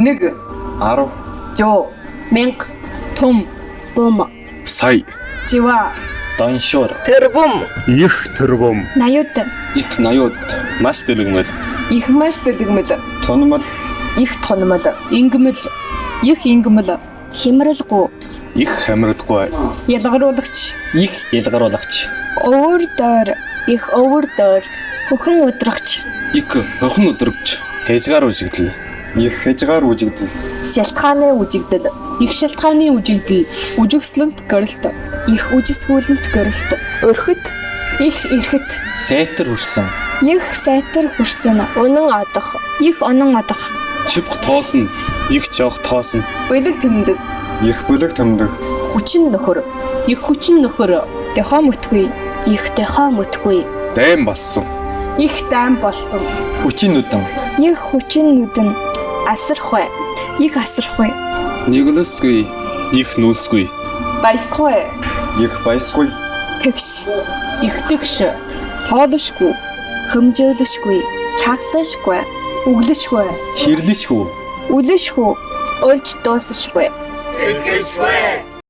1 10 100 1000 том бум сая жива Доншуур. тэрбум их тэрбум 80 Их 80-д. маш дэлгэмэл их маш дэлгэмэл тунмал их тонмол ингмэл их ингмэл химрэлгүй их хамралгүй ялгаруулагч Их ялгаруулагч. өвөр дөр их өвөр дөр хөхөн удрагч Их охин өдрөгч. хязгаар үжигдэл их хязгаар үжигдэл шалтгааны үжигдэл их шалтгааны үжигдэл үжигслэнт гэрэлт их үжисгүүлэнт гэрэлт өрхөт их эрхэт Сайтар хүрсэн. их сайтар хүрсэн өнөн одох их онон одох Чивх тоосно. их жоох тоосон бэлэг тэмдэг их бүлэг төмдөг хүчин нөхөр их хүчин нөхөр дохоо мүтгүй их дохоо мүтгүй дайм болсон их дайм болсон Хүчин нүдэн. их хүчин нүдэн асархуй их асархуй Нэглэсгүй. их нүүсгүй баясгүй их баясгүй тэгш их тэгш тоолошгүй хөмжөөлөшгүй чаглашгүй өглөшгүй хэрлэшгүй үлэшгүй өлж дуусашгүй Сэтгэшгүй